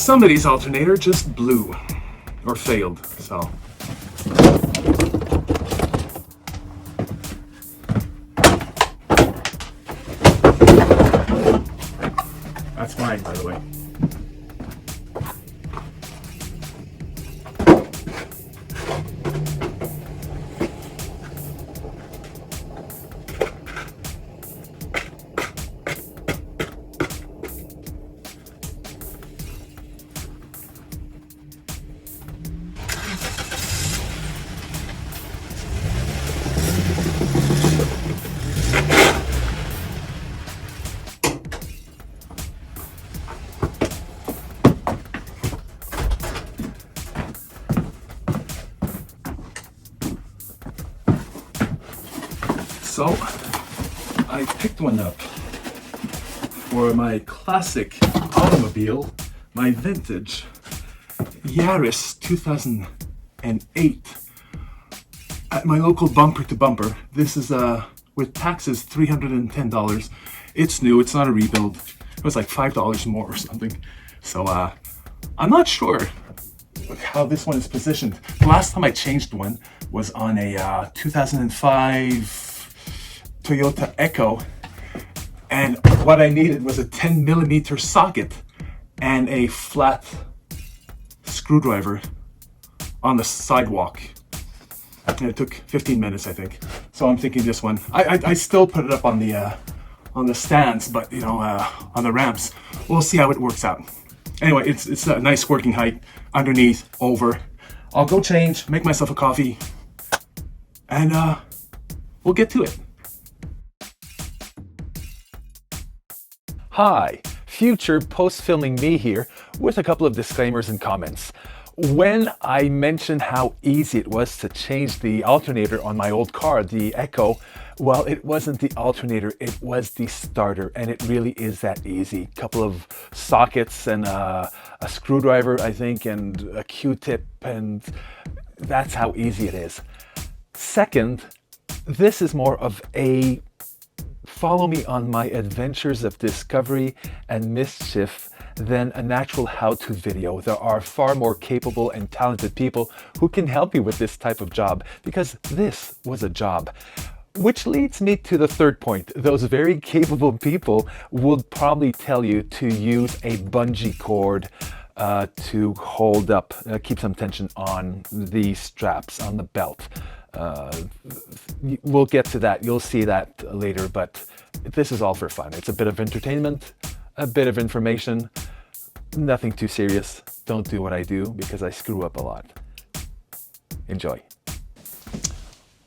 somebody's alternator just blew or failed, so. That's mine, by the way. So, I picked one up for my classic automobile, my vintage Yaris 2008 at my local Bumper to Bumper. This is with taxes $310. It's new, it's not a rebuild. It was like $5 more or something. So I'm not sure how this one is positioned. The last time I changed one was on a 2005 Toyota Echo, and what I needed was a 10mm socket and a flat screwdriver on the sidewalk, and it took 15 minutes, I think. So I'm thinking this one. I still put it up on the stands, but you know, on the ramps. We'll see how it works out. Anyway, it's a nice working height, underneath, over. I'll go change, make myself a coffee, and we'll get to it. Hi, future post-filming me here with a couple of disclaimers and comments. When I mentioned how easy it was to change the alternator on my old car, the Echo, well, it wasn't the alternator, it was the starter, and it really is that easy. Couple of sockets and a screwdriver, I think, and a Q-tip, and that's how easy it is. Second, this is more of a follow me on my adventures of discovery and mischief than a natural how-to video. There are far more capable and talented people who can help you with this type of job, because this was a job. Which leads me to the third point. Those very capable people would probably tell you to use a bungee cord to hold up, keep some tension on the straps, on the belt. We'll get to that, you'll see that later, but this is all for fun. It's a bit of entertainment, a bit of information, nothing too serious. Don't do what I do because I screw up a lot. Enjoy.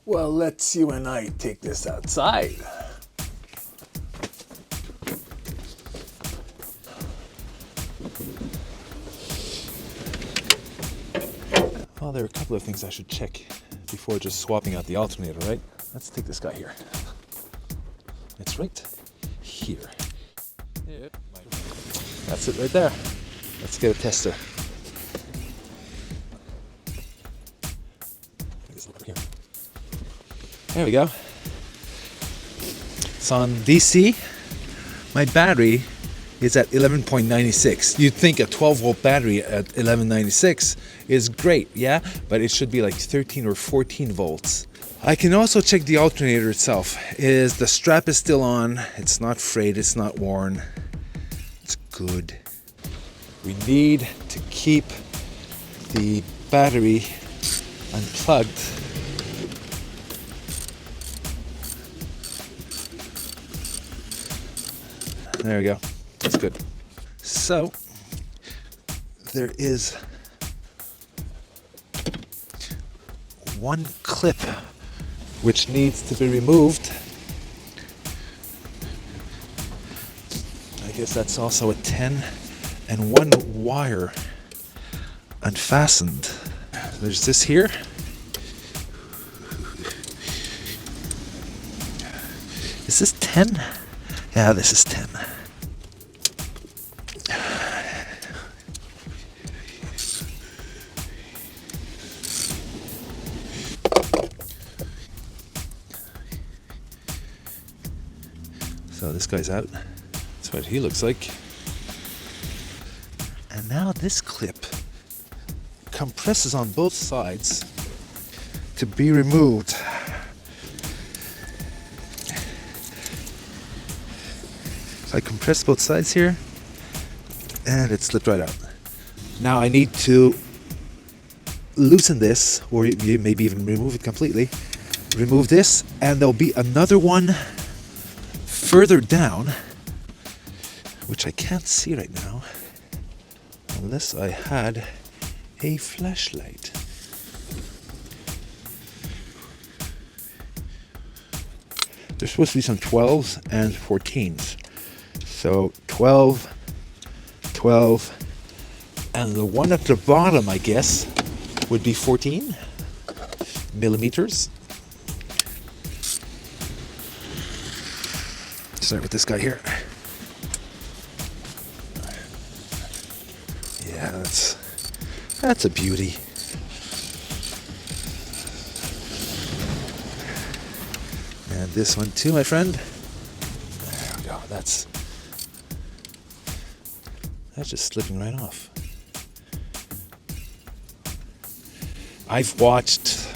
Well, let's you and I take this outside. Well, there are a couple of things I should check before just swapping out the alternator, right? Let's take this guy here. It's right here. That's it right there. Let's get a tester. There we go. It's on DC. My battery is at 11.96. You'd think a 12-volt battery at 11.96 is great, yeah? But it should be like 13 or 14 volts. I can also check the alternator itself. The strap is still on. It's not frayed, it's not worn. It's good. We need to keep the battery unplugged. There we go. That's good. So there is one clip which needs to be removed. I guess that's also a 10, and one wire unfastened. There's this here. Is this 10? Yeah, this is 10. So this guy's out. That's what he looks like. And now this clip compresses on both sides to be removed. So I compress both sides here, and it slipped right out. Now I need to loosen this, or maybe even remove it completely. Remove this, and there'll be another one further down, which I can't see right now, unless I had a flashlight. There's supposed to be some 12s and 14s. So 12, 12, and the one at the bottom, I guess, would be 14 millimeters. Start with this guy here. Yeah, that's a beauty. And this one too, my friend. There we go. That's just slipping right off. I've watched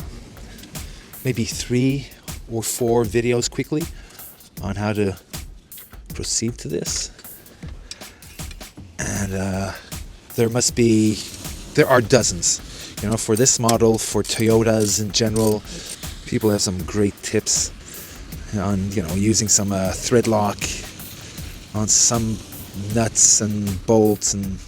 maybe 3 or 4 videos quickly on how to proceed to this. And there are dozens. You know, for this model, for Toyotas in general, people have some great tips on, you know, using some thread lock on some nuts and bolts and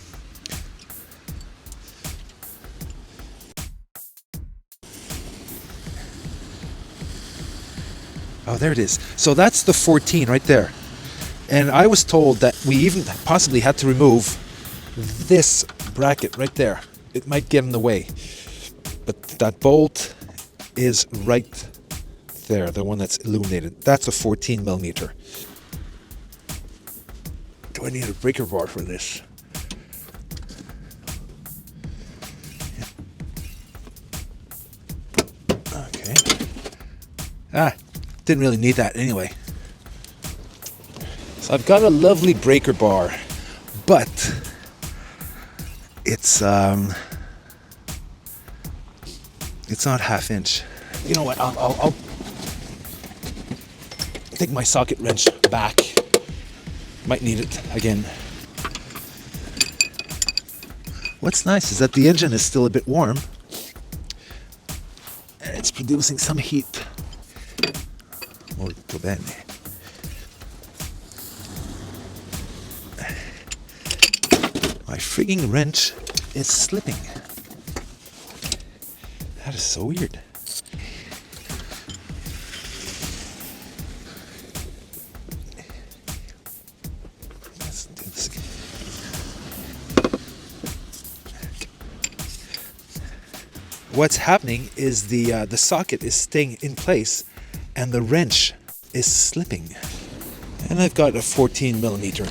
oh, there it is. So that's the 14 right there. And I was told that we even possibly had to remove this bracket right there. It might get in the way. But that bolt is right there, the one that's illuminated. That's a 14 millimeter. Do I need a breaker bar for this? Okay. Didn't really need that anyway. So I've got a lovely breaker bar, but it's not ½ inch. You know what? I'll take my socket wrench back. Might need it again. What's nice is that the engine is still a bit warm, and it's producing some heat. Molto bene. My frigging wrench is slipping. That is so weird. Let's do this again. What's happening is the socket is staying in place and the wrench is slipping. And I've got a 14 millimeter.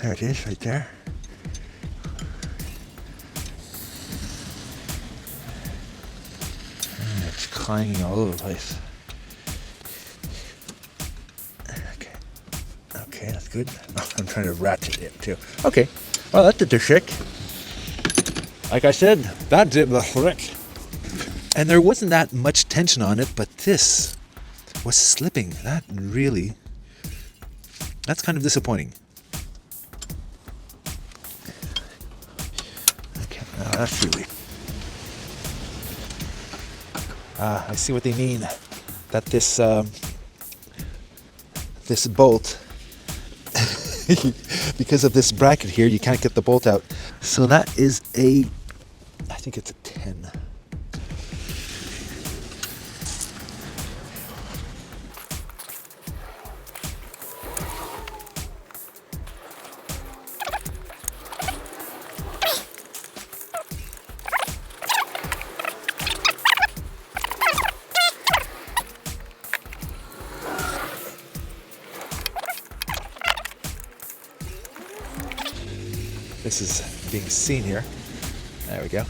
There it is, right there. And it's clanging all over the place. Okay, that's good. Oh, I'm trying to ratchet it too. Okay, well that did the trick. Like I said, that did the trick. And there wasn't that much tension on it, but this was slipping. That's kind of disappointing. Okay, now that's really... I see what they mean. That this bolt, because of this bracket here, you can't get the bolt out. So that is I think it's a 10. This is being seen here. There we go.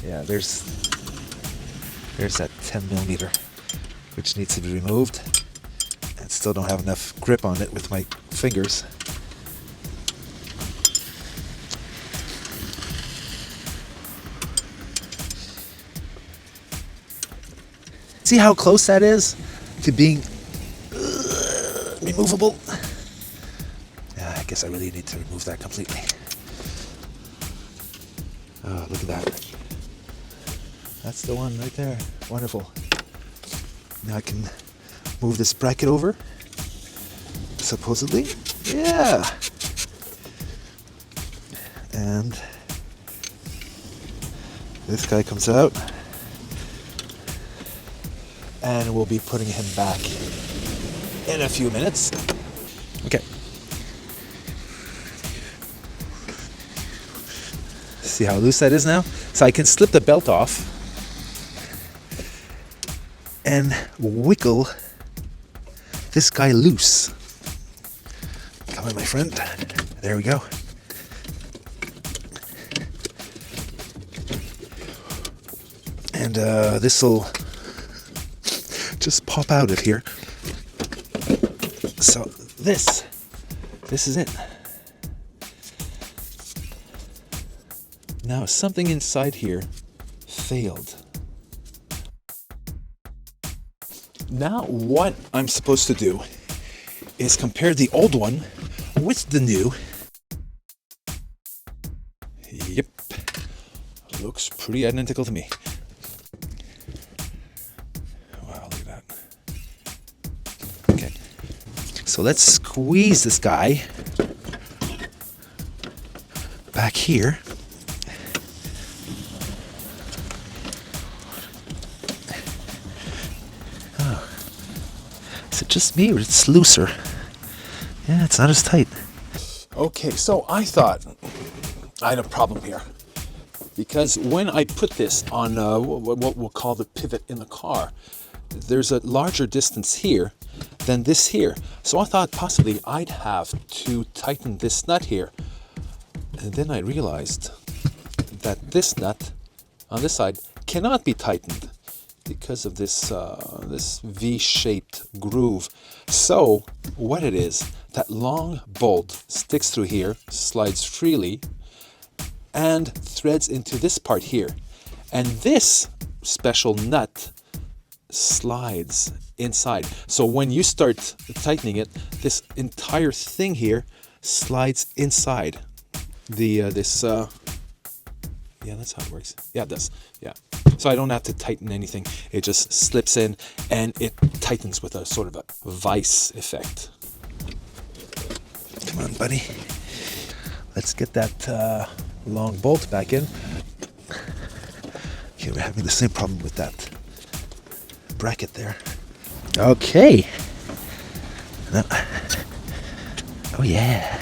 Yeah, there's that 10 millimeter, which needs to be removed. And still don't have enough grip on it with my fingers. See how close that is to being removable? Yeah, I guess I really need to remove that completely. Oh, look at that. That's the one right there. Wonderful. Now I can move this bracket over, supposedly. Yeah. And this guy comes out. And we'll be putting him back in a few minutes. Okay. See how loose that is now? So I can slip the belt off and wiggle this guy loose. Come on, my friend. There we go. And this will just pop out of here. So this is it. Now something inside here failed. Now what I'm supposed to do is compare the old one with the new. Yep, looks pretty identical to me. Wow, look at that. Okay, so let's squeeze this guy back here. Is it just me or it's looser? Yeah, it's not as tight. Okay, so I thought I had a problem here. Because when I put this on what we'll call the pivot in the car, there's a larger distance here than this here. So I thought possibly I'd have to tighten this nut here. And then I realized that this nut on this side cannot be tightened because of this this V-shaped groove. So what it is, that long bolt sticks through here, slides freely, and threads into this part here. And this special nut slides inside. So when you start tightening it, this entire thing here slides inside the yeah, that's how it works. Yeah, it does. Yeah. So I don't have to tighten anything. It just slips in and it tightens with a sort of a vice effect. Come on, buddy. Let's get that long bolt back in. Okay, we're having the same problem with that bracket there. Okay. No. Oh yeah.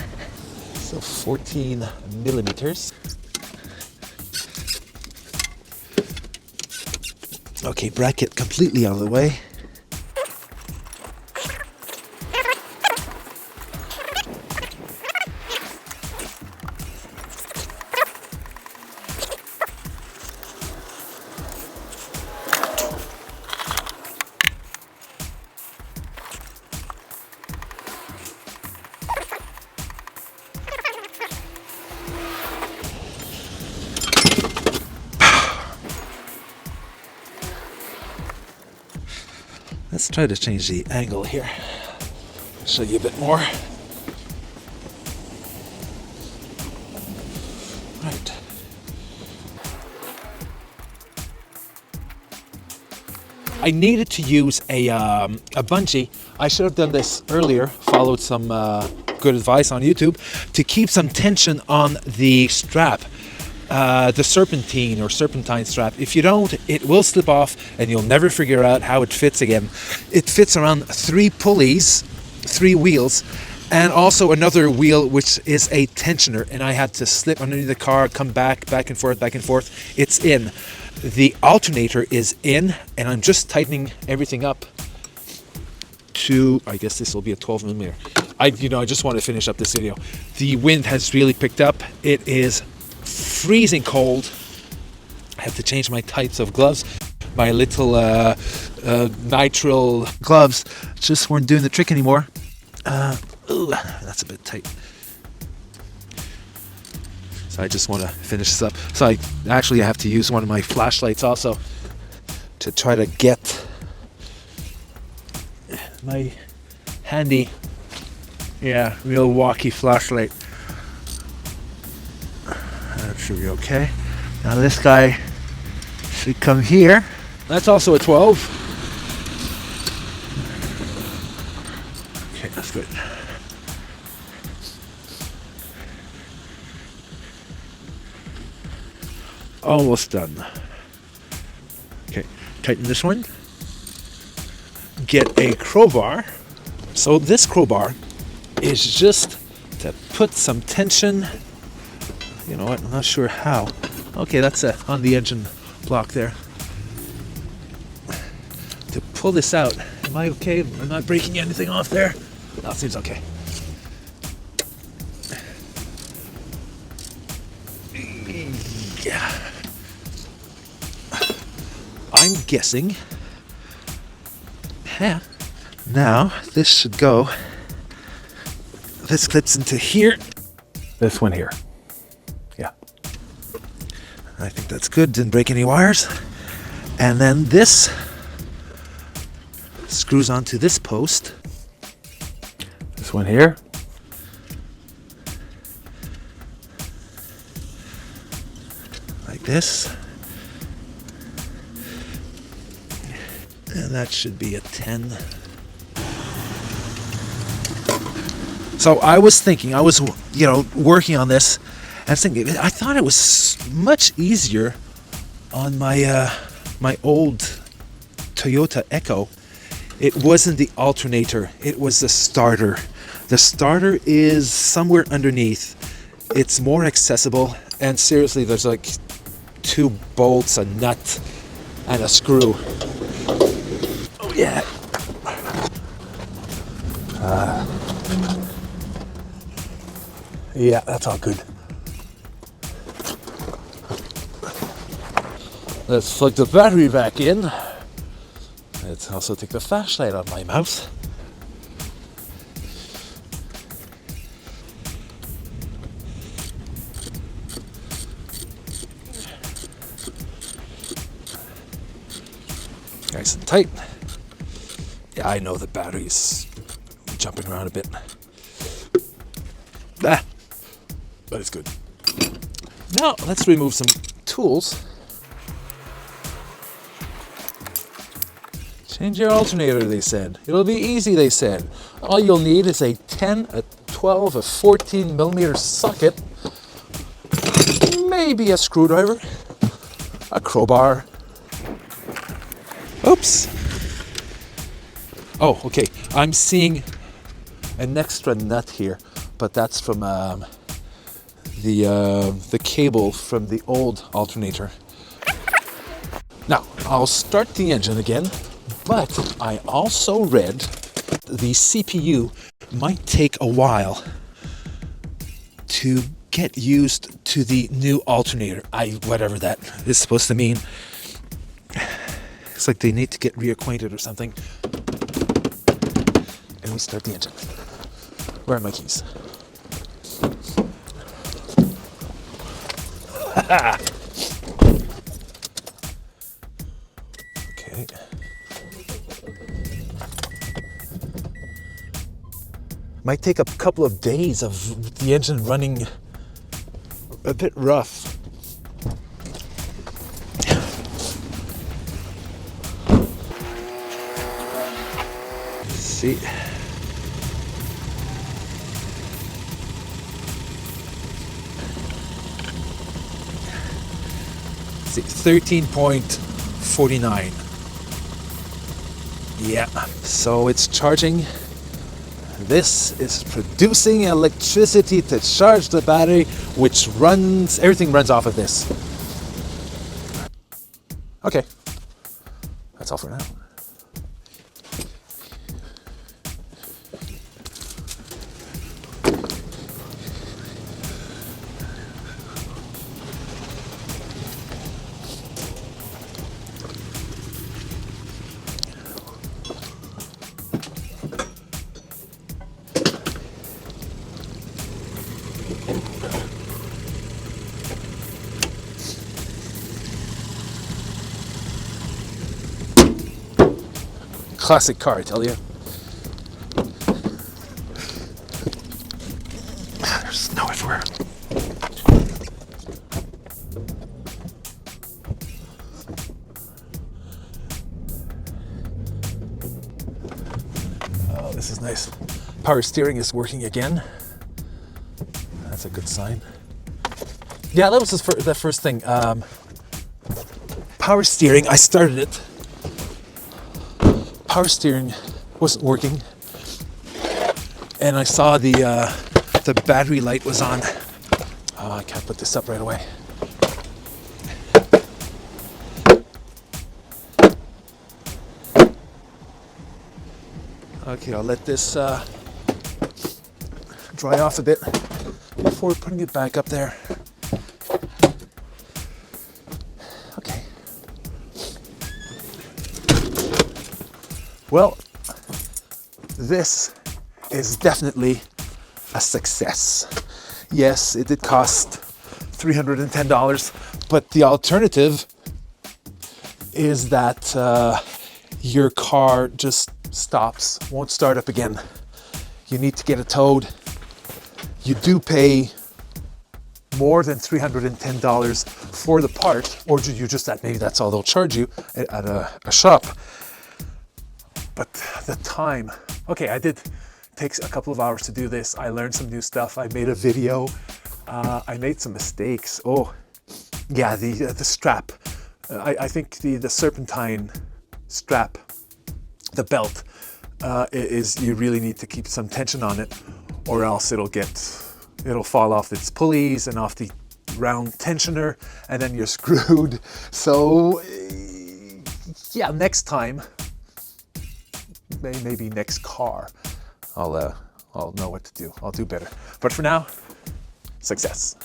So 14 millimeters. Okay, bracket completely out of the way. Let's try to change the angle here. Show you a bit more. Right. I needed to use a bungee. I should have done this earlier, followed some good advice on YouTube, to keep some tension on the strap. The serpentine strap. If you don't, it will slip off and you'll never figure out how it fits again. It fits around 3 pulleys, 3 wheels, and also another wheel which is a tensioner, and I had to slip underneath the car, come back and forth. It's in. The alternator is in, and I'm just tightening everything up to, I guess this will be a 12 millimeter. I just want to finish up this video. The wind has really picked up. It is freezing cold. I have to change my types of gloves. My little nitrile gloves just weren't doing the trick anymore. Ooh, that's a bit tight. So I just want to finish this up. So I have to use one of my flashlights also to try to get my handy, Milwaukee flashlight. That should be okay. Now this guy should come here. That's also a 12. Okay, that's good. Almost done. Okay, tighten this one. Get a crowbar. So this crowbar is just to put some tension. You know what? I'm not sure how. Okay, that's on the engine block there. To pull this out. Am I okay? I'm not breaking anything off there? No, it seems okay. Yeah. I'm guessing. Yeah. Now, this should go. This clips into here. This one here. Yeah. I think that's good. Didn't break any wires. And then this screws onto this post. This one here. Like this. And that should be a 10. So I was thinking, working on this, and I was thinking, I thought it was much easier on my my old Toyota Echo. It wasn't the alternator, it was the starter. The starter is somewhere underneath. It's more accessible, and seriously, there's like 2 bolts, a nut, and a screw. Oh yeah. Yeah, that's all good. Let's plug the battery back in. Let's also take the flashlight on my mouse. Nice and tight. Yeah, I know the battery's jumping around a bit. But it's good. Now, let's remove some tools. Change your alternator, they said. It'll be easy, they said. All you'll need is a 10, a 12, a 14 millimeter socket, maybe a screwdriver, a crowbar. Oops. Oh, okay. I'm seeing an extra nut here, but that's from the cable from the old alternator. Now, I'll start the engine again, but I also read the CPU might take a while to get used to the new alternator. Whatever that is supposed to mean. It's like they need to get reacquainted or something. And we start the engine. Where are my keys? Okay. Might take a couple of days of the engine running a bit rough. See. See, 13.49. Yeah, so it's charging. This is producing electricity to charge the battery, which everything runs off of this. Okay, that's all for now. Classic car, I tell you. This is nice. Power steering is working again. That's a good sign. Yeah, that was the first thing. Power steering, I started it. Power steering wasn't working. And I saw the battery light was on. Oh, I can't put this up right away. Okay, I'll let this dry off a bit before putting it back up there. Okay. Well, this is definitely a success. Yes, it did cost $310, but the alternative is that your car just stops, won't start up again. You need to get it towed. You do pay more than $310 for the part, or you just that maybe that's all they'll charge you at a shop. But the time, okay, I did take a couple of hours to do this. I learned some new stuff. I made a video. I made some mistakes. Oh, yeah, the strap. I think the serpentine strap, the belt, is you really need to keep some tension on it, or else it'll fall off its pulleys and off the round tensioner, and then you're screwed. So yeah, next time, maybe next car, I'll know what to do. I'll do better. But for now, success.